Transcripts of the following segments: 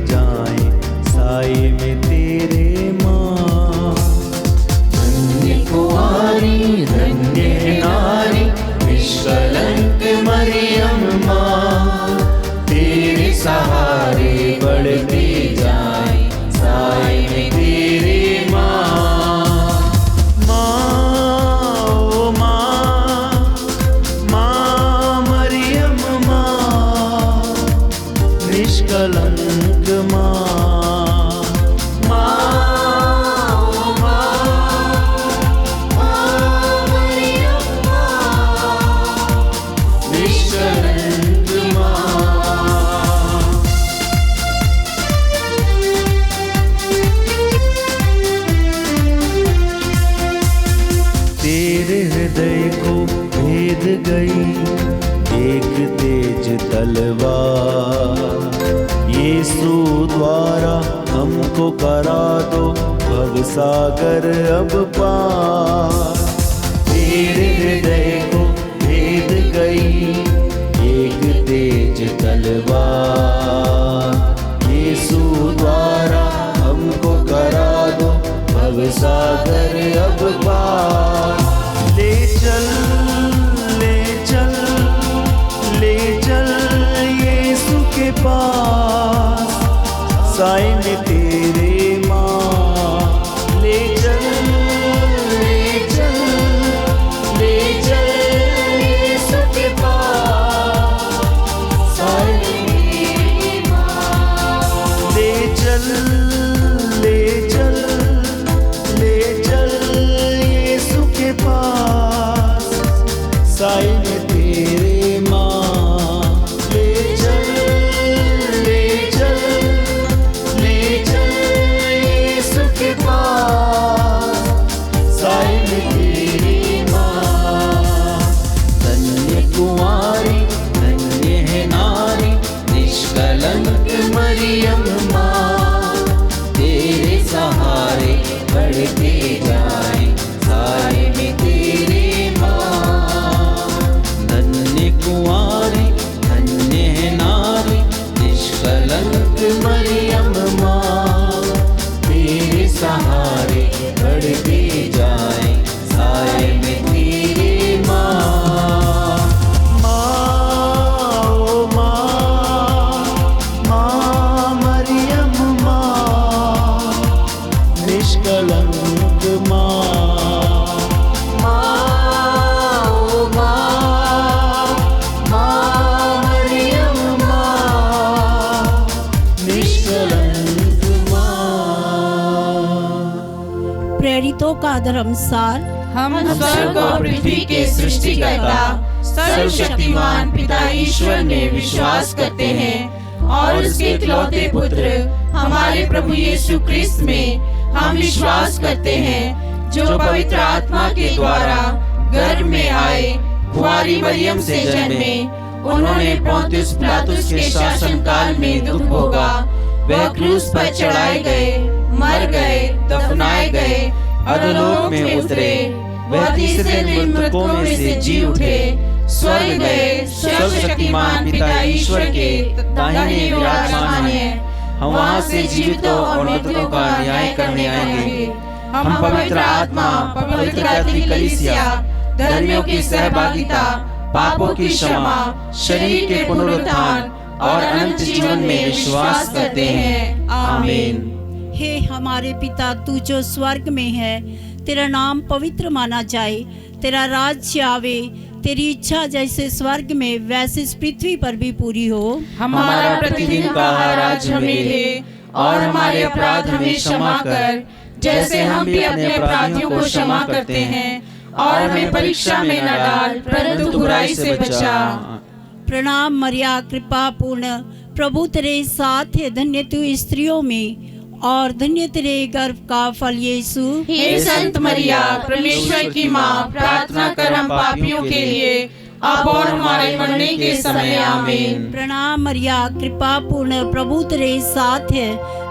जाएं साए में तेरे माँ। धन्य कुंवारी धन्य नारी निष्कलंक मरियम माँ, तेरे सहारे बढ़ती जाएं साए में तेरे माँ। माँ ओ माँ, माँ मरियम माँ, निष्कलंक माँ। तेरे हृदय को भेद गई एक तेज तलवार, यीशु द्वारा हमको करा दो भवसागर अब पार। तेरे हृदय को भेद गई एक तेज तलवार, यीशु द्वारा हमको करा दो भवसागर अब पार। ले चल ले चल ले चल यीशु के पास, साए में तेरे माँ। ले चल ले चल ले चल यीशु के पास, साए में तेरे माँ। ले चल ले चल ले चल यीशु के पास, साए में तेरे माँ। ले चल ले चल ले चल यीशु के पास, साए में तेरे माँ। धन्य कुंवारी धन्य है नारी निष्कलंक मरियम माँ, तेरे सहारे बढ़ते जाएं साए में तेरे माँ। धन्य कुंवारी धन्य है नारी निष्कलंक मरियम माँ, तेरे सहारे बढ़ते जाएं साए में तेरे माँ। माँ ओ माँ, माँ मरियम माँ, निष्कलंक माँ। माँ ओ माँ, माँ मरियम माँ, निष्कलंक माँ। प्रेरितों का धर्मसार। हम स्वर्ग और पृथ्वी के सृष्टिकर्ता सर्वशक्तिमान पिता ईश्वर में विश्वास करते हैं और उसके इकलौते पुत्र हमारे प्रभु यीशु क्रिस्त में हम विश्वास करते हैं, जो पवित्र आत्मा के द्वारा गर्भ में आए, कुंवारी मरियम से जन्मे। उन्होंने पोंतियुस पिलातुस के शासन काल में दुख भोगा, वह क्रूस पर चढ़ाए गए, मर गए, दफनाए गए, अधोलोक में उतरे, वह तीसरे दिन मृतकों में से जी उठे, स्वर्ग गए, सर्वशक्तिमान पिता ईश्वर के दाहिने विराजमान है। हम वहाँ से जीवितों और मृतकों का न्याय करने आएंगे। हम पवित्र आत्मा, पवित्र कैथोलिक कलीसिया, धर्मियों की सहभागिता, पापों की क्षमा, शरीर के पुनरुत्थान और अनंत जीवन में विश्वास करते हैं। आमीन। हे हमारे पिता, तू जो स्वर्ग में है, तेरा नाम पवित्र माना जाए, तेरा राज्य आवे, तेरी इच्छा जैसे स्वर्ग में वैसे इस पृथ्वी पर भी पूरी हो। हमारा प्रतिदिन का आहार आज हमें दे, और हमारे अपराध हमें क्षमा कर, जैसे हम भी अपने अपराधियों को क्षमा करते हैं, और हमें परीक्षा में न डाल, परंतु बुराई से बचा। प्रणाम मरिया, कृपा पूर्ण, प्रभु तेरे साथ है, धन्य तू स्त्रियों में और धन्य तेरे गर्भ का फल यीशु। हे संत मरिया, परमेश्वर की माँ, प्रार्थना कर हम पापियों के लिए, अब और हमारे मरने के समय। आमीन। प्रणाम मरिया, कृपा पूर्ण, प्रभु तेरे साथ है,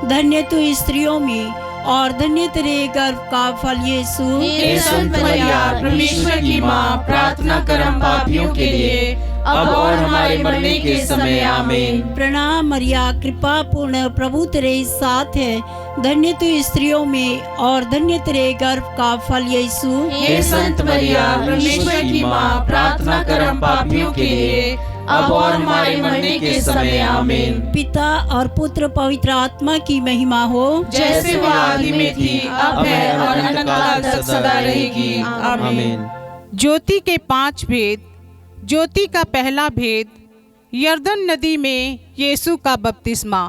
धन्य तू स्त्रियों में और धन्य तेरे गर्भ का फल यीशु। हे संत मरिया, परमेश्वर की माँ, प्रार्थना कर हम पापियों के लिए, अब और हमारे मरने के समय आमीन। प्रणाम मरिया, कृपा पूर्ण, प्रभु तेरे साथ है। धन्य तू स्त्रियों में और धन्य तेरे गर्भ का फल यीशु। हे संत मरिया, परमेश्वर की माँ, प्रार्थना कर हम पापियों के लिए, अब और हमारे मरने के समय आमीन। पिता और पुत्र पवित्र आत्मा की महिमा हो, जैसे वह आदि में थी, अब है और अनंत काल तक सदा रहेगी। आमीन। ज्योति के 5 भेद। ज्योति का पहला भेद, यरदन नदी में यीशु का बपतिस्मा।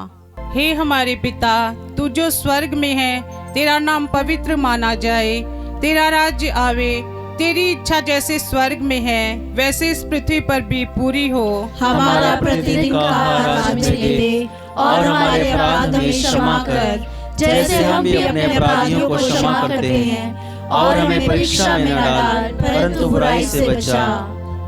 हे हमारे पिता, तू जो स्वर्ग में है, तेरा नाम पवित्र माना जाए, तेरा राज्य आवे, तेरी इच्छा जैसे स्वर्ग में है वैसे इस पृथ्वी पर भी पूरी हो। हमारा प्रतिदिन का आहार आज हमें दे, और हमारे अपराध हमें क्षमा कर, जैसे हम भी अपने अपराधियों को क्षमा करते हैं, और हमें परीक्षा में न डाल, परंतु बुराई से बचा।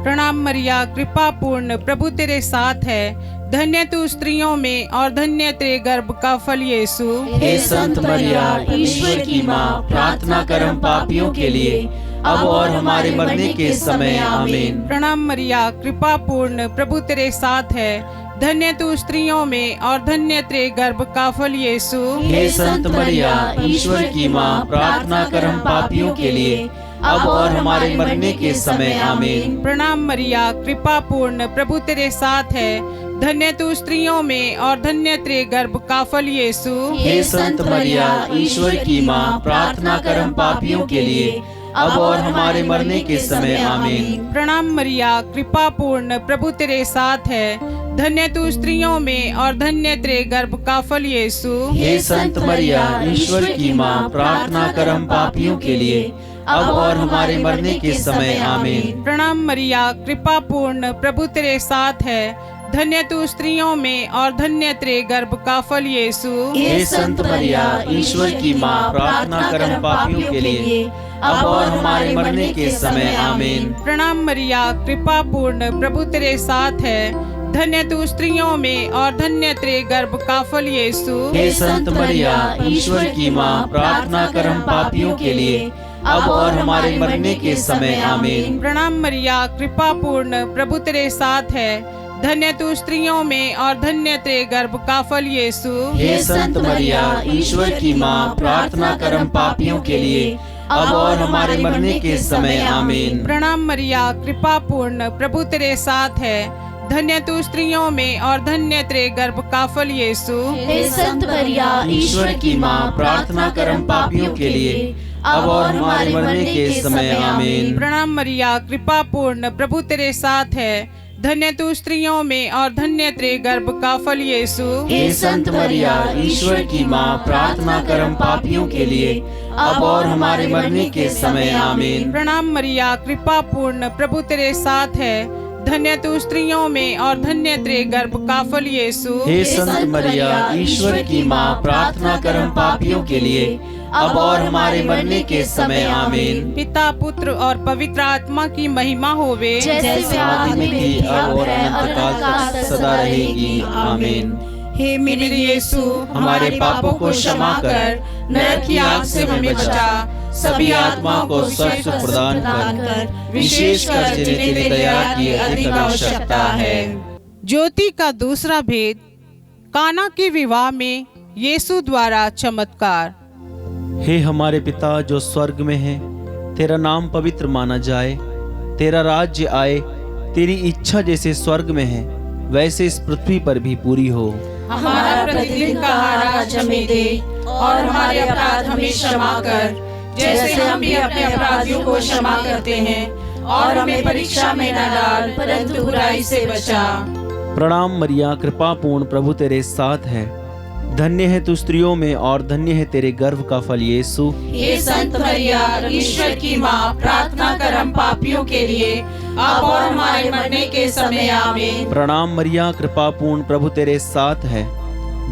प्रणाम मरिया, कृपा पूर्ण, प्रभु तेरे साथ है। धन्य तू स्त्रियों में और धन्य तेरे गर्भ का फल यीशु। हे संत मरिया, ईश्वर की माँ, प्रार्थना कर हम पापियों के लिए, अब और हमारे मरने के समय आमीन। प्रणाम मरिया, कृपा पूर्ण, प्रभु तेरे साथ है। धन्य तू स्त्रियों में और धन्य तेरे गर्भ का फल यीशु। हे संत मरिया, ईश्वर की माँ, प्रार्थना कर हम पापियों के लिए, अब और हमारे मरने के समय आमीन। प्रणाम मरिया, कृपा पूर्ण, प्रभु तेरे साथ है। धन्य तू स्त्रियों में और धन्य तेरे गर्भ का फल यीशु। हे संत मरिया, ईश्वर की माँ, प्रार्थना कर हम पापियों के लिए, अब और हमारे मरने के समय आमीन। प्रणाम मरिया, कृपा पूर्ण, प्रभु तेरे साथ है। धन्य तू स्त्रियों में और धन्य तेरे गर्भ का फल यीशु। हे संत मरिया, ईश्वर की माँ, प्रार्थना कर हम पापियों के लिए, अब और हमारे मरने के समय आमीन। प्रणाम मरिया, कृपा पूर्ण, प्रभु तेरे साथ है। धन्य तू स्त्रियों में और धन्य तेरे गर्भ का फल यीशु। हे संत मरिया, ईश्वर की माँ, प्रार्थना कर हम पापियों के लिए, अब और हमारे मरने के समय आमीन। प्रणाम मरिया, कृपा पूर्ण, प्रभु तेरे साथ है। धन्य तू स्त्रियों में और धन्य तेरे गर्भ का फल यीशु। हे संत मरिया, ईश्वर की माँ, प्रार्थना कर हम पापियों के लिए, अब और हमारे मरने के समय आमीन। प्रणाम मरिया, कृपा पूर्ण, प्रभु तेरे साथ है। धन्य तू स्त्रियों में और धन्य तेरे गर्भ का फल यीशु। हे संत मरिया, ईश्वर की माँ, प्रार्थना कर हम पापियों के लिए, अब और हमारे मरने के समय आमीन। प्रणाम मरिया, कृपा पूर्ण, प्रभु तेरे साथ है। धन्य तू स्त्रियों में और धन्य तेरे गर्भ का फल यीशु। हे संत मरिया, ईश्वर की माँ, प्रार्थना कर हम पापियों के लिए, अब और हमारे मरने के समय आमीन। प्रणाम मरिया, कृपा पूर्ण, प्रभु तेरे साथ है। धन्य तू स्त्रियों में और धन्य तेरे गर्भ का फल यीशु। हे संत मरिया, ईश्वर की माँ, प्रार्थना कर हम पापियों के लिए, अब और हमारे मरने के समय आमीन। प्रणाम मरिया, कृपा पूर्ण, प्रभु तेरे साथ है। धन्य तू स्त्रियों में और धन्य तेरे गर्भ का फल यीशु। हे संत मरिया, ईश्वर की माँ, प्रार्थना कर हम पापियों के लिए, अब और हमारे मरने के समय आमीन। पिता, पुत्र और पवित्र आत्मा की महिमा होवे, जैसे आदि में थी, अब और अनंत काल तक सदा रहेगी। आमीन। हे मेरे यीशु, हमारे पापों को क्षमा कर, नरक की आग से हमें बचा, सभी आत्माओं को स्वर्ग सुख प्रदान कर, विशेषकर जिन्हें तेरी दया की अधिक आवश्यकता है। ज्योति का दूसरा भेद, काना के विवाह में यीशु द्वारा चमत्कार। हे हमारे पिता जो स्वर्ग में है, तेरा नाम पवित्र माना जाए, तेरा राज्य आए, तेरी इच्छा जैसे स्वर्ग में है वैसे इस पृथ्वी पर भी पूरी हो। हमारा प्रतिदिन का आहार आज हमें दे, और हमारे अपराध हमें क्षमा कर, जैसे हम भी अपने अपराधियों को क्षमा करते हैं, और हमें परीक्षा में न डाल, परंतु बुराई से बचा। प्रणाम मरिया, कृपा पूर्ण, प्रभु तेरे साथ है। धन्य है तू स्त्रियों में और धन्य है तेरे गर्भ का फल यीशु। हे संत मरिया, ईश्वर की माँ, प्रार्थना कर हम पापियों के लिए, अब और हमारे मरने के समय आमीन। प्रणाम मरिया, कृपा पूर्ण, प्रभु तेरे साथ है।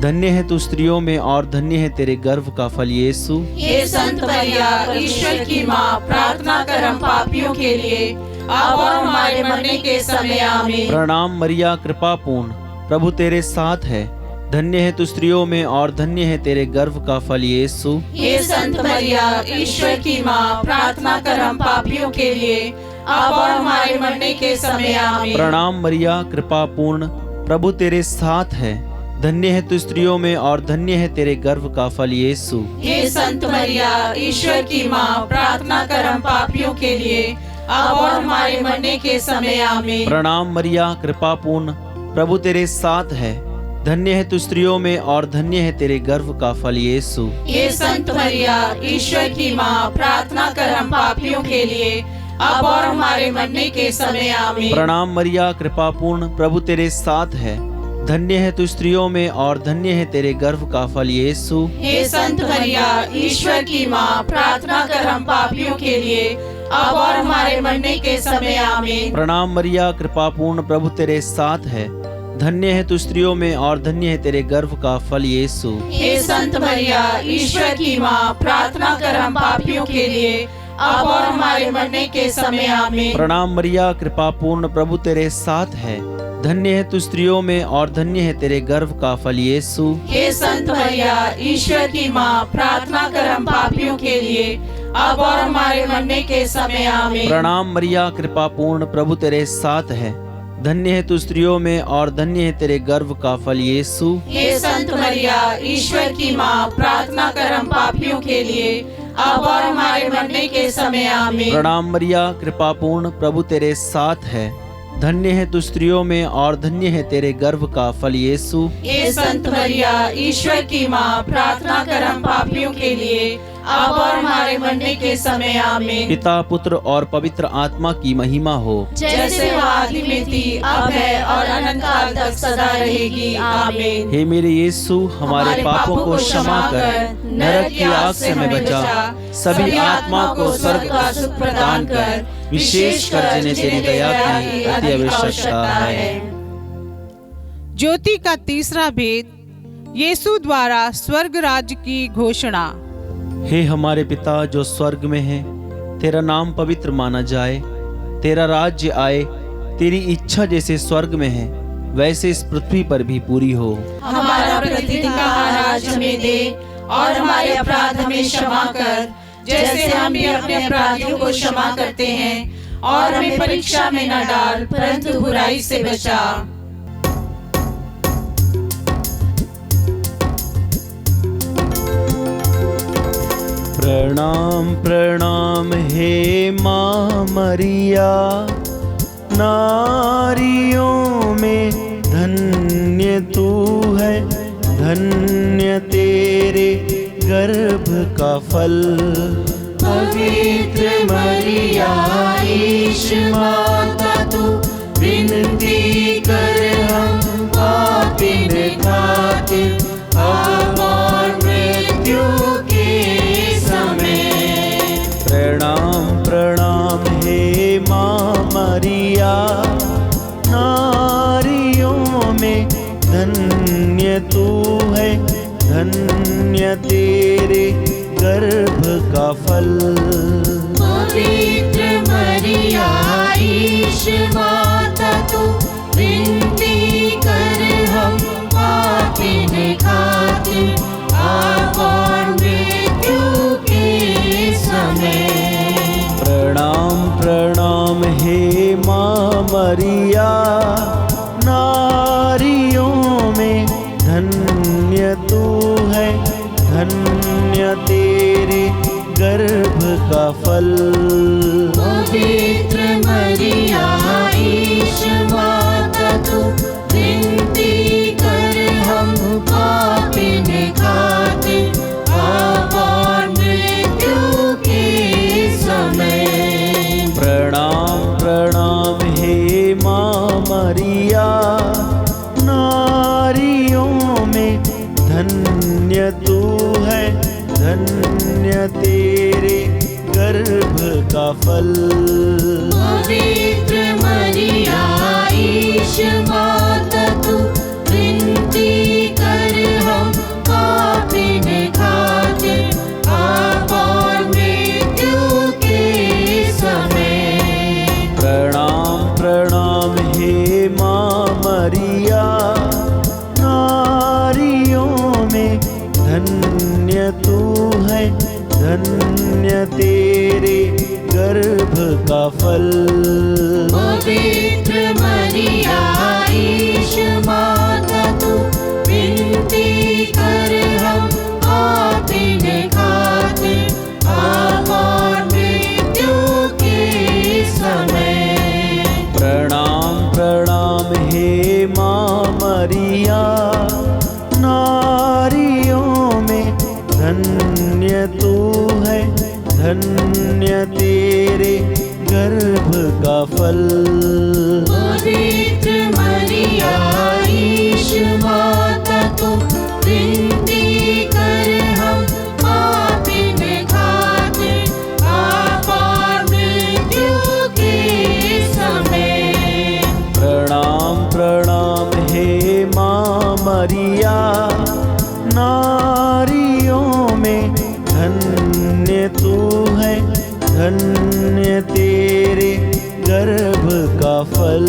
धन्य है तू स्त्रियों में और धन्य है तेरे गर्भ का फल यीशु। हे संत मरिया, ईश्वर की माँ, प्रार्थना कर हम पापियों के लिए, अब और हमारे मरने के समय आमीन। प्रणाम मरिया, कृपा पूर्ण, प्रभु तेरे साथ है। धन्य है तू स्त्रियों में और धन्य है तेरे गर्भ का फल यीशु। हे संत मरिया, ईश्वर की माँ, प्रार्थना कर हम पापियों के लिए, अब और हमारे मरने के समय आमीन। प्रणाम मरिया, कृपा पूर्ण, प्रभु तेरे साथ है। धन्य है तू स्त्रियों में और धन्य है तेरे गर्भ का फल यीशु। हे संत मरिया, ईश्वर की माँ, प्रार्थना कर हम पापियों के लिए, अब और हमारे मरने के समय आमीन। प्रणाम मरिया, कृपा पूर्ण, प्रभु तेरे साथ है। धन्य है तू स्त्रियों में और धन्य है तेरे गर्भ का फल यीशु। हे संत मरिया, ईश्वर की माँ, प्रार्थना कर हम पापियों के लिए, अब और हमारे मरने के समय आमीन। प्रणाम मरिया, कृपा पूर्ण, प्रभु तेरे साथ है। धन्य है तू स्त्रियों में और धन्य है तेरे गर्भ का फल यीशु। हे संत मरिया, ईश्वर की माँ, प्रार्थना कर हम पापियों के लिए, अब और हमारे मरने के समय आमीन। प्रणाम मरिया, कृपा पूर्ण, प्रभु तेरे साथ है। धन्य है तू स्त्रियों में और धन्य है तेरे गर्भ का फल यीशु। हे संत मरिया, ईश्वर की माँ, प्रार्थना कर हम पापियों के लिए, अब और हमारे मरने के समय आमीन। प्रणाम मरिया, कृपा पूर्ण, प्रभु तेरे साथ है। धन्य है तू स्त्रियों में और धन्य है तेरे गर्भ का फल यीशु। हे संत मरिया, ईश्वर की माँ, प्रार्थना कर हम पापियों के लिए, अब और हमारे मरने के समय आमीन। प्रणाम मरिया, कृपा पूर्ण, प्रभु तेरे साथ है। धन्य है तू स्त्रियों में और धन्य है तेरे गर्भ का फल यीशु। हे संत मरिया, ईश्वर की माँ, प्रार्थना कर हम पापियों के लिए, अब और हमारे मरने के समय आमीन। प्रणाम मरिया, कृपा पूर्ण, प्रभु तेरे साथ है। धन्य है तू स्त्रियों में और धन्य है तेरे गर्भ का फल यीशु। हे संत मरिया, ईश्वर की माँ, प्रार्थना कर हम पापियों के लिए, अब और हमारे मरने के समय आमीन। पिता, पुत्र और पवित्र आत्मा की महिमा हो, जैसे वो आदि में थी, अब है और अनंत काल तक सदा रहेगी, आमीन। हे मेरे यीशु, हमारे पापों को क्षमा कर, नरक की आग से हमें बचा, सभी आत्मा को स्वर्ग का सुख प्रदान कर, विशेष कर जिन्हें तेरी दया की अति आवश्यकता है। ज्योति का तीसरा भेद, यीशु द्वारा स्वर्ग राज्य की घोषणा। हे हमारे पिता जो स्वर्ग में है, तेरा नाम पवित्र माना जाए, तेरा राज्य आए, तेरी इच्छा जैसे स्वर्ग में है वैसे इस पृथ्वी पर भी पूरी हो। हमारा प्रतिदिन का आहार आज हमें दे, और हमारे अपराध हमें क्षमा कर, जैसे हम भी अपने अपराधियों को क्षमा करते हैं, और हमें परीक्षा में न डाल, परंतु बुराई से बचा। प्रणाम प्रणाम हे माँ मरिया, नारियों में धन्य तू है, धन्य तेरे गर्भ का फल। पवित्र मरिया, ईश माता तू, विनती कर हम पापिन खातिर, अब और मृत्यु के समय। प्रणाम प्रणाम हे माँ मरिया, नारियों में धन्य तू है, धन्य तेरे गर्भ का फल। पवित्र मरिया, ईश माता तू, विनती कर हम पापिन खातिर, अब और मृत्यु के समय। प्रणाम प्रणाम हे माँ मरिया, नारियों में धन्य तू है, धन्य तेरे गर्भ का फल। पवित्र मरिया, ईश माता तू, विनती कर हम पापिन खातिर, अब और मृत्यु के समय। प्रणाम प्रणाम हे माँ मरिया, नारियों में धन्य तू है, धन्य तेरे गर्भ का फल। पवित्र मरिया, ईश माता तू, विनती कर हम पापिन खातिर, अब और मृत्यु के समय। प्रणाम प्रणाम हे माँ मरिया, नारियों में धन्य तू है, धन्य तेरे गर्भ का फल। पवित्र मरिया ईश माता तू विनती कर हम पापिन खातिर अब और मृत्यु के समय। प्रणाम प्रणाम हे माँ मरिया, नारियों में धन्य तू है, धन्य तेरे गर्भ का फल। पवित्र मरिया ईश माता तू विनती कर हम पापिन खातिर अब और मृत्यु के समय। प्रणाम प्रणाम हे माँ मरिया, नारियों में धन्य तू है, धन्य तेरे गर्भ का फल।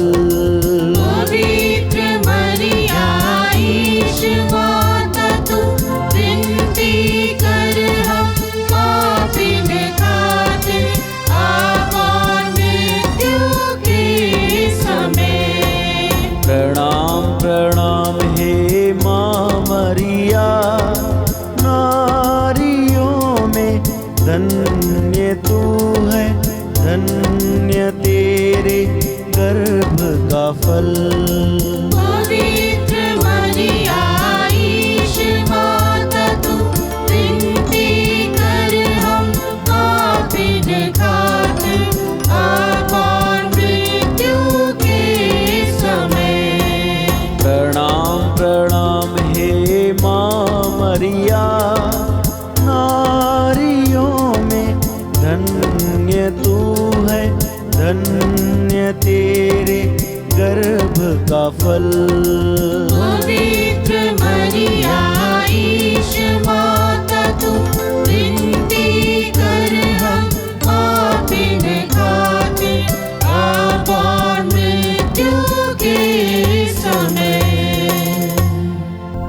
पवित्र मरिया ईश माता तू विनती कर हम पापिन खातिर अब और मृत्यु के समय। प्रणाम प्रणाम हे माँ मरिया, नारियों में धन्य तू है, धन्य तेरे गर्भ का फल। पवित्र मरिया ईश माता तू विनती कर हम पापिन खातिर अब और मृत्यु के समय। प्रणाम प्रणाम हे माँ मरिया, नारियों में धन्य तू है, धन्य तेरे गर्भ का फल। पवित्र मरिया ईश माता तू विनती कर हम पापिन खातिर अब और मृत्यु के समय।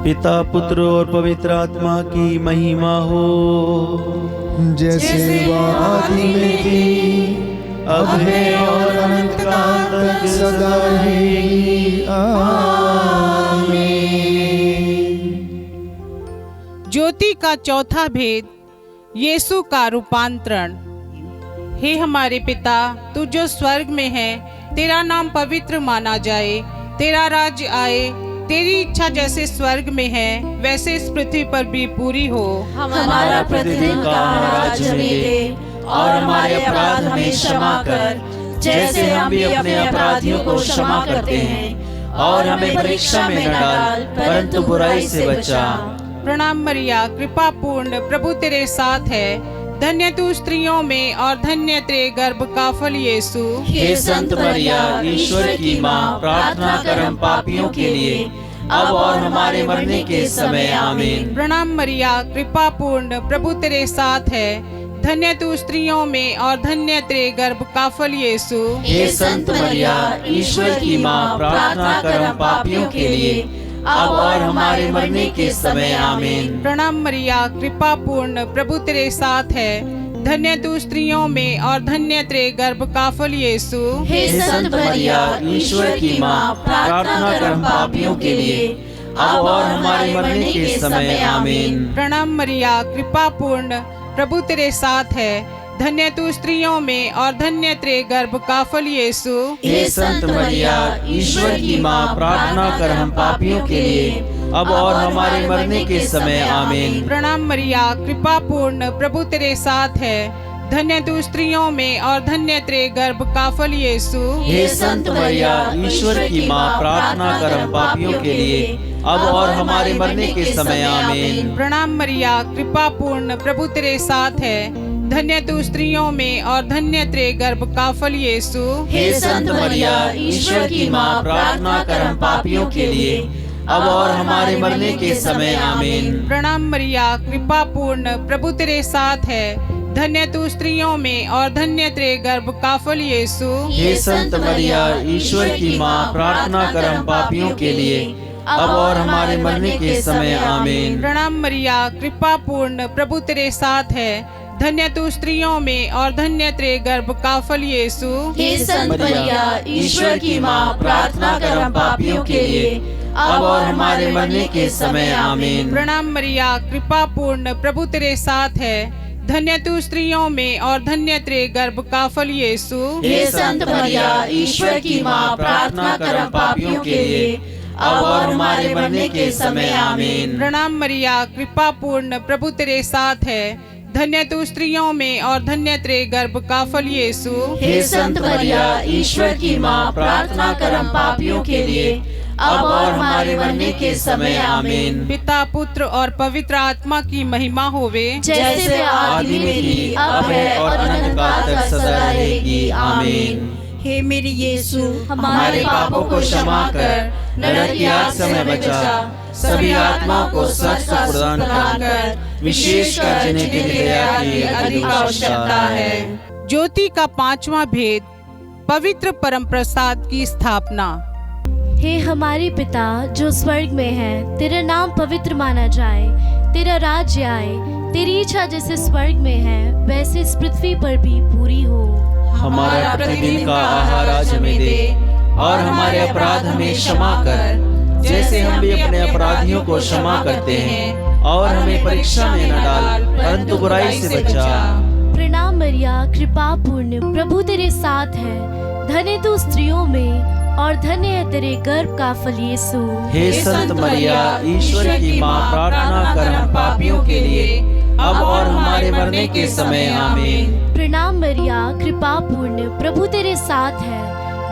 पिता पुत्र और पवित्र आत्मा की महिमा हो, जैसे वह आदि में थी, अब है और अनंत काल तक सदा रहेगी। आमीन। ज्योति का चौथा भेद, यीशु का रूपांतरण। हे हमारे पिता, तू जो स्वर्ग में है, तेरा नाम पवित्र माना जाए, तेरा राज्य आए, तेरी इच्छा जैसे स्वर्ग में है वैसे इस पृथ्वी पर भी पूरी हो। हमारा प्रतिदिन का आहार हमें दे और हमारे अपराध हमें क्षमा कर, जैसे हम भी अपने अपराधियों को क्षमा करते हैं, और हमें परीक्षा में न डाल परंतु बुराई से बचा। प्रणाम मरिया, कृपा पूर्ण, प्रभु तेरे साथ है, धन्य तू स्त्रियों में और धन्य तेरे गर्भ का फल यीशु। हे संत मरिया, ईश्वर की माँ, प्रार्थना कर हम पापियों के लिए अब और हमारे मरने के समय। आमीन। प्रणाम मरिया, कृपा पूर्ण, प्रभु तेरे साथ है, धन्य तू स्त्रियों में और धन्य तेरे गर्भ का फल यीशु। हे संत मरिया, ईश्वर की माँ, प्रार्थना कर हम पापियों के लिए अब और हमारे मरने के समय। आमीन। प्रणाम मरिया, कृपा पूर्ण, प्रभु तेरे साथ है, धन्य तू स्त्रियों में और धन्य तेरे गर्भ का फल यीशु। हे संत मरिया, ईश्वर की माँ, प्रार्थना कर हम पापियों के लिए अब और हमारे मरने के समय। आमीन। प्रणाम मरिया, कृपा पूर्ण, प्रभु तेरे साथ है, धन्य तू स्त्रियों में और धन्य तेरे गर्भ का फल यीशु। हे संत मरिया, ईश्वर की माँ, प्रार्थना कर हम पापियों के लिए अब और हमारे मरने के समय। आमीन। प्रणाम मरिया, कृपा पूर्ण, प्रभु तेरे साथ है, धन्य तू स्त्रियों में और धन्य तेरे गर्भ का फल यीशु। हे संत मरिया, ईश्वर की माँ, प्रार्थना कर हम पापियों के लिए अब और हमारे मरने के समय। आमीन। प्रणाम मरिया, कृपा पूर्ण, प्रभु तेरे साथ है, धन्य तू स्त्रियों में और धन्य तेरे गर्भ का फल यीशु। हे संत मरिया, ईश्वर की माँ, प्रार्थना कर हम पापियों के लिए अब और हमारे मरने के समय। आमीन। प्रणाम मरिया, कृपा पूर्ण, प्रभु तेरे साथ है, धन्य तू स्त्रियों में और धन्य तेरे गर्भ का फल यीशु। हे संत मरिया, ईश्वर की माँ, प्रार्थना कर हम पापियों के लिए अब और हमारे मरने के समय। आमीन। प्रणाम मरिया, कृपा पूर्ण, प्रभु तेरे साथ है, धन्य तू स्त्रियों में और धन्य तेरे गर्भ का फल यीशु। हे संत मरिया, ईश्वर की माँ, प्रार्थना कर हम पापियों के लिए, अब और हमारे मरने के समय। आमीन। प्रणाम मरिया, कृपा पूर्ण, प्रभु तेरे साथ है। धन्य तू स्त्रियों में और धन्य तेरे गर्भ का फल यीशु। हे संत मरिया, ईश्वर की माँ, प्रार्थना कर हम पापियों के लिए, अब और हमारे मरने के समय। आमीन। प्रणाम मरिया, कृपा पूर्ण, प्रभु तेरे साथ है। धन्य तू स्त्रियों में और धन्य तेरे गर्भ का फल यीशु। हे संत मरिया, ईश्वर की माँ, प्रार्थना कर हम पापियों के लिए, अब और हमारे मरने के समय। आमीन। पिता, पुत्र और पवित्र आत्मा की महिमा होवे, जैसे आदि में थी, अब है और अनंत काल तक सदा रहेगी। आमीन। हे मेरे यीशु, हमारे पापों को क्षमा कर, नरक की आग से हमें बचा, सभी आत्माओं को सच का प्रदान कर, विशेषकर जिन्हें तेरी दया की अधिक आवश्यकता है। ज्योति का पांचवा भेद, पवित्र परम प्रसाद की स्थापना। हे हमारे पिता जो स्वर्ग में है, तेरा नाम पवित्र माना जाए, तेरा राज्य आए, तेरी इच्छा जैसे स्वर्ग में है वैसे इस पृथ्वी पर भी पूरी हो। हमारा प्रतिदिन का आहार आज हमें दे, और हमारे अपराध हमें क्षमा कर, जैसे हम भी अपने अपराधियों को क्षमा करते हैं, और हमें परीक्षा में न डाल, परंतु बुराई से बचा। प्रणाम मरिया, कृपा पूर्ण, प्रभु तेरे साथ है। धन्य तू स्त्रियों में और धन्य है तेरे गर्भ का फल यीशु। हे संत मरिया, ईश्वर की माँ, प्रार्थना कर हम पापियों के लिए, अब और हमारे मरने के समय। आमीन। प्रणाम मरिया, कृपा पूर्ण, प्रभु तेरे साथ है।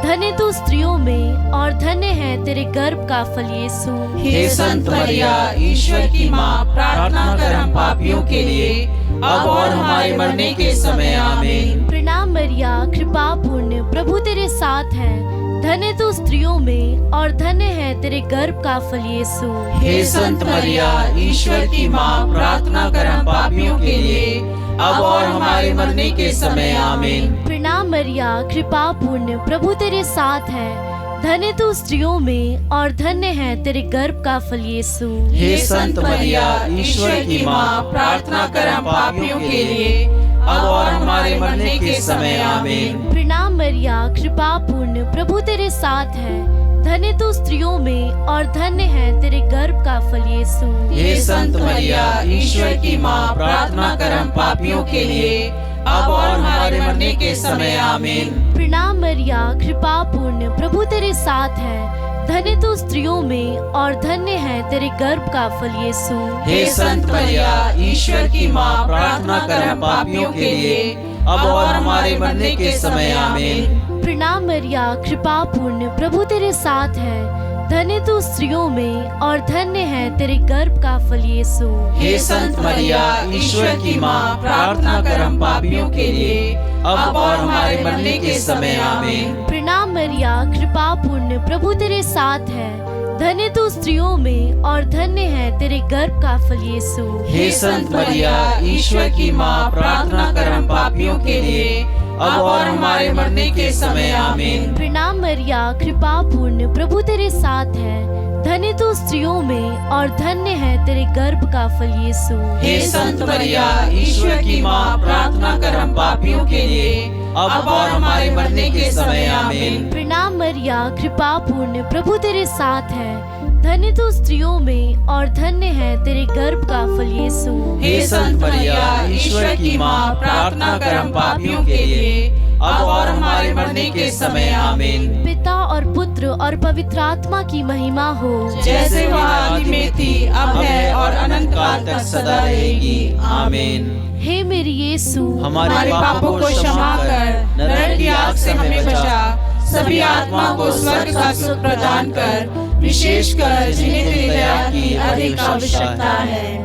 धन्य तू स्त्रियों में और धन्य है तेरे गर्भ का फल यीशु। हे संत मरिया, ईश्वर की माँ, प्रार्थना कर हम पापियों के लिए, अब और हमारे मरने के समय। आमीन। प्रणाम मरिया, कृपा पूर्ण, प्रभु तेरे साथ है। धन्य तू स्त्रियों में और धन्य है तेरे गर्भ का फल यीशु। हे संत मरिया, ईश्वर की माँ, प्रार्थना कर हम पापियों के लिए, अब और हमारे मरने के समय। आमीन। प्रणाम मरिया, कृपा पूर्ण, प्रभु तेरे साथ है। धन्य तू स्त्रियों में और धन्य है तेरे गर्भ का फल यीशु। हे संत मरिया, ईश्वर की माँ, प्रार्थना कर हम पापियों के लिए, अब और हमारे मरने के समय। आमीन। प्रणाम मरिया, कृपा पूर्ण, प्रभु तेरे साथ है। धन्य तू स्त्रियों में और धन्य है तेरे गर्भ का फल यीशु। हे संत मरिया, ईश्वर की माँ, प्रार्थना कर हम पापियों के लिए, अब और हमारे मरने के समय। आमीन। प्रणाम मरिया, कृपा पूर्ण, प्रभु तेरे साथ है। धन्य तू स्त्रियों में और धन्य है तेरे गर्भ का फल यीशु। हे संत मरिया, ईश्वर की माँ, प्रार्थना कर हम पापियों के लिए, अब और हमारे मरने के समय। आमीन। प्रणाम मरिया, कृपा पूर्ण, प्रभु तेरे साथ है। धन्य तू स्त्रियों में और धन्य है तेरे गर्भ का फल यीशु। हे संत मरिया, ईश्वर की माँ, प्रार्थना कर हम पापियों के लिए, अब और हमारे मरने के समय। आमीन। प्रणाम मरिया, कृपा पूर्ण, प्रभु तेरे साथ है। धन्य तू स्त्रियों में और धन्य है तेरे गर्भ का फल यीशु। हे संत मरिया, ईश्वर की माँ, प्रार्थना कर हम पापियों के लिए, अब और हमारे मरने के समय। आमीन। प्रणाम मरिया, कृपा पूर्ण, प्रभु तेरे साथ है। धन्य तू स्त्रियों में और धन्य है तेरे गर्भ का फल यीशु। हे संत मरिया, ईश्वर की माँ, प्रार्थना कर हम पापियों के लिए, अब और हमारे मरने के समय। आमीन। प्रणाम मरिया, कृपा पूर्ण, प्रभु तेरे साथ है। धन्य तू स्त्रियों में और धन्य है तेरे गर्भ का फल यीशु। हे संत मरिया, ईश्वर की माँ, प्रार्थना कर हम पापियों के लिए, अब और हमारे मरने के समय। आमीन। पिता और पुत्र और पवित्र आत्मा की महिमा हो, जैसे वह आदि में थी, अब है और अनंत काल तक सदा रहेगी। आमीन। हे मेरे यीशु, हमारे पापों को क्षमा कर, नरक की आग से हमें बचा, सभी आत्मा को स्वर्ग का सुख प्रदान कर, विशेषकर जिन्हें तेरी दया की अधिक आवश्यकता है।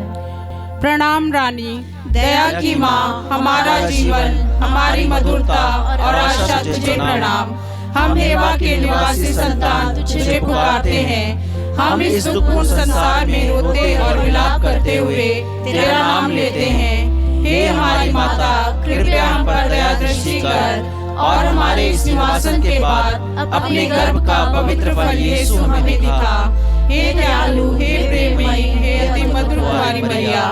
प्रणाम रानी, दया की माँ, हमारा जीवन, हमारी मधुरता और आशा तुझे प्रणाम। हम हेवा के निवासी संतान तुझे पुकारते हैं। हम इस दुखपूर्ण संसार में रोते और विलाप करते हुए तेरा नाम लेते हैं। हे हमारी माता, कृपया हम पर दया दृष्टि कर और हमारे इस निवासन के बाद अपने गर्भ का पवित्र फल यीशु हमें दिखा। हे दयालु, हे प्रेममयी, हे अति मधुर कुमारी मरिया।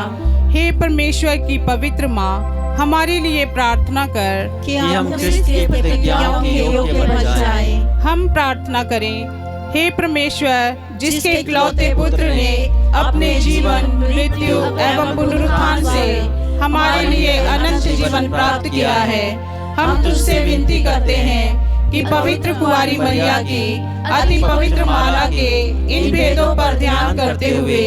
हे परमेश्वर की पवित्र माँ, हमारे लिए प्रार्थना कर कि हम क्रिस्त की प्रतिज्ञाओं के योग्य बन जाएं। हम प्रार्थना करें। हे परमेश्वर, जिसके इकलौते पुत्र ने अपने जीवन, मृत्यु एवं पुनरुत्थान से हमारे लिए अनंत जीवन प्राप्त किया है, हम तुझसे विनती करते हैं कि पवित्र कुंवारी मरिया की अति पवित्र माला के इन भेदों पर ध्यान करते हुए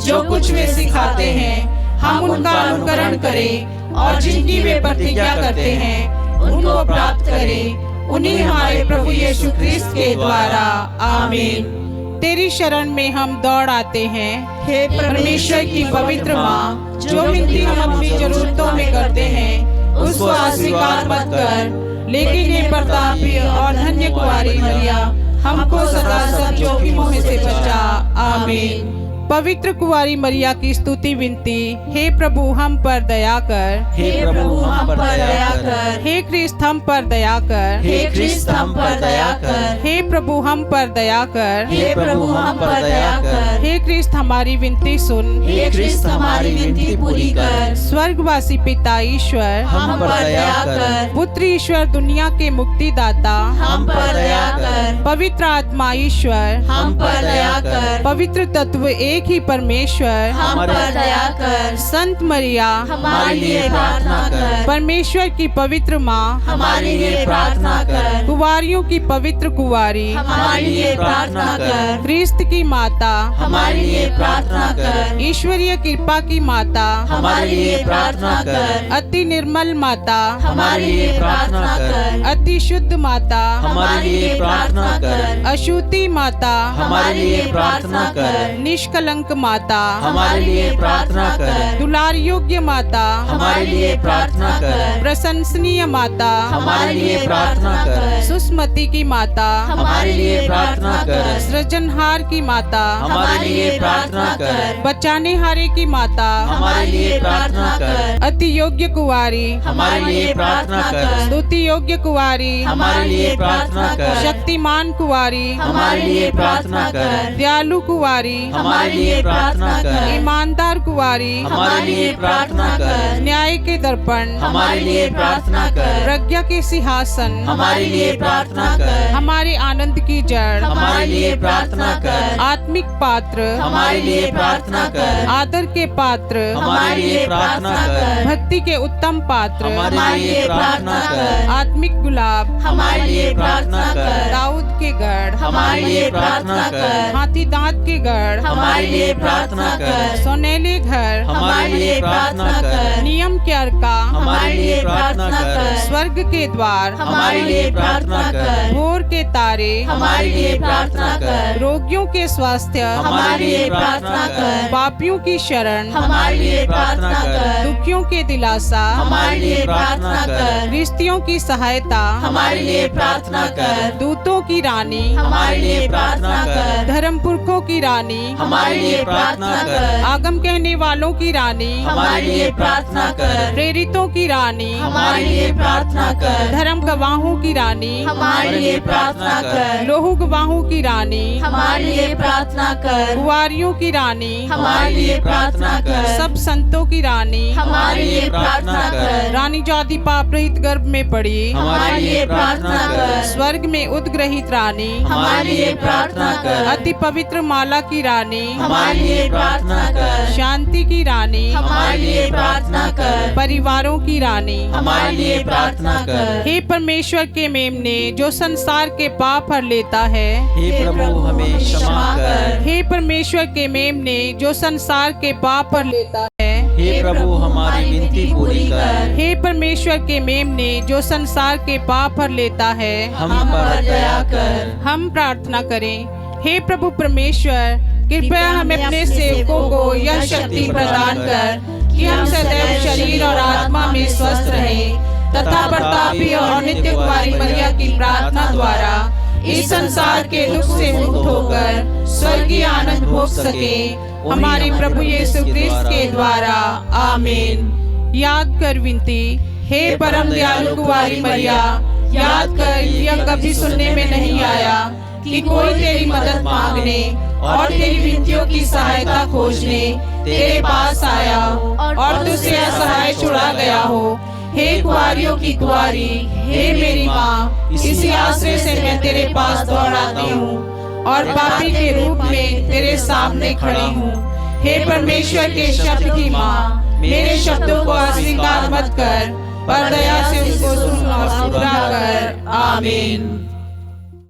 जो कुछ वे सिखाते हैं, हम उनका अनुकरण करें और जिनकी वे प्रतिज्ञा करते हैं उनको प्राप्त करें। उन्हीं हमारे प्रभु यीशु क्रिस्त के द्वारा, आमीन। तेरी शरण में हम दौड़ आते हैं, हे परमेश्वर की पवित्र माँ, जो विनती हम अपनी जरूरतों में करते हैं उसको अस्वीकार मत कर, लेकिन ये प्रतापी और धन्य कुंवारी मरिया, हमको सदा सब जोखिमों में से बचा, आमीन। पवित्र कुंवारी मरिया की स्तुति विनती। हे प्रभु हम पर दया कर, हे प्रभु हम पर दया कर, हे क्रिस्त हम पर दया कर, हे क्रिस्त हम पर दया कर, हे प्रभु हम पर दया कर, हे प्रभु हम पर दया कर, हे क्रिस्त हमारी विनती सुन, हे क्रिस्त हमारी विनती पूरी कर। स्वर्गवासी पिता ईश्वर हम पर दया कर, पुत्र ईश्वर दुनिया के मुक्तिदाता हम पर दया कर, पवित्र आत्मा ईश्वर हम पर दया कर, पवित्र तत्व एक ही परमेश्वर हम पर दया कर, संत मरिया हमारे लिए प्रार्थना कर, परमेश्वर की पवित्र माँ हमारे लिए प्रार्थना कर, कुंवारियों की पवित्र कुंवारी हमारे लिए प्रार्थना कर, क्रिस्त की माता हमारे लिए प्रार्थना कर, ईश्वरीय कृपा की माता हमारे लिए प्रार्थना कर, अति निर्मल माता हमारे लिए प्रार्थना कर, अति शुद्ध माता हमारे लिए प्रार्थना कर, अशुद्धि माता हमारे लिए प्रार्थना कर, निष्कलंक माता हमारे लिए प्रार्थना कर, दुलार योग्य माता हमारे लिए प्रार्थना कर, प्रशंसनीय माता हमारे लिए प्रार्थना कर, सुस्मति की माता हमारे लिए प्रार्थना कर, सृजनहार की माता हमारे लिए प्रार्थना कर, बचाने हारे की माता हमारे लिए प्रार्थना कर, अति योग्य कुंवारी हमारे लिए प्रार्थना कर, स्तुति योग्य कुंवारी हमारे लिए प्रार्थना कर, शक्तिमान कुंवारी हमारे लिए प्रार्थना कर, दयालु कुंवारी हमारे लिए प्रार्थना कर, ईमानदार कुंवारी हमारे लिए प्रार्थना कर, न्याय के दर्पण हमारे लिए प्रार्थना कर, प्रज्ञा के सिंहासन हमारे लिए प्रार्थना कर, हमारे आनंद की जड़ हमारे लिए प्रार्थना कर, आत्मिक पात्र हमारे लिए प्रार्थना कर, आदर के पात्र हमारे लिए प्रार्थना कर, भक्ति के उत्तम पात्र हमारे लिए प्रार्थना कर, आत्मिक गुलाब हमारे लिए प्रार्थना कर, दाऊद के गढ़ हमारे लिए प्रार्थना कर, हाथी दांत के गढ़ हमारे लिए प्रार्थना कर, सोनेले घर हमारे लिए प्रार्थना कर, नियम के अर्का हमारे लिए प्रार्थना कर, स्वर्ग के द्वार हमारे लिए प्रार्थना कर, भोर के तारे हमारे लिए प्रार्थना कर, रोगियों के स्वास्थ्य हमारे लिए प्रार्थना कर, पापियों की शरण हमारे लिए प्रार्थना कर, दुखियों के दिलासा हमारे लिए प्रार्थना कर, रिश्तियों की सहायता हमारे लिए प्रार्थना कर, दूतों की रानी हमारे लिए प्रार्थना कर, धर्म पुरखों की रानी हमारे लिए प्रार्थना कर, आगम कहने वालों की रानी हमारे लिए प्रार्थना कर, प्रेरितों की रानी हमारे लिए प्रार्थना कर, धर्म गवाहों की रानी हमारे लिए प्रार्थना कर, लोहू गवाहों की रानी हमारे लिए प्रार्थना कर, कुंवारियों की रानी हमारे लिए प्रार्थना कर, सब संतों की रानी हमारे लिए प्रार्थना कर, रानी जाति पाप रहित गर्भ में पड़ी हमारे लिए प्रार्थना कर, स्वर्ग में उद्ग्रहित रानी हमारे लिए प्रार्थना कर, अति पवित्र माला की रानी हमारे लिए प्रार्थना कर, शांति की रानी हमारे लिए प्रार्थना कर, परिवारों की रानी हमारे लिए प्रार्थना कर, हे परमेश्वर के मेमने जो संसार के पाप हर लेता है, हे प्रभु हमें क्षमा कर, हे परमेश्वर के मेमने जो संसार के पाप हर लेता है, हे प्रभु हमारी विनती पूरी कर, हे परमेश्वर के मेमने जो संसार के पाप हर लेता है, हम पर दया कर। हम प्रार्थना करें। हे प्रभु परमेश्वर, कृपया हमें अपने सेवकों को यह शक्ति प्रदान कर कि हम सदैव शरीर और आत्मा में स्वस्थ रहें तथा प्रतापी और नित्य कुंवारी मरिया की प्रार्थना द्वारा इस संसार के दुख से मुक्त होकर स्वर्गीय आनंद भोग सके, हमारे प्रभु यीशु क्रिस्त के द्वारा, आमीन। याद कर विनती। हे परम दयालु कुंवारी मरिया, याद कर यह कभी सुनने में नहीं आया कि कोई तेरी मदद मांगने और तेरी विनतियों की सहायता खोजने तेरे पास आया और तुझसे असहाय छुड़ा गया हो। हे कुंवारियों की कुंवारी, हे मेरी माँ, इसी आश्रय से मैं तेरे पास दौड़ आती हूँ और पापी के रूप में तेरे सामने खड़ी हूँ। हे परमेश्वर के शब्द की माँ, मेरे शब्दों को अस्वीकार मत कर, पर दया से उसको सुन और पूरा कर। आमीन।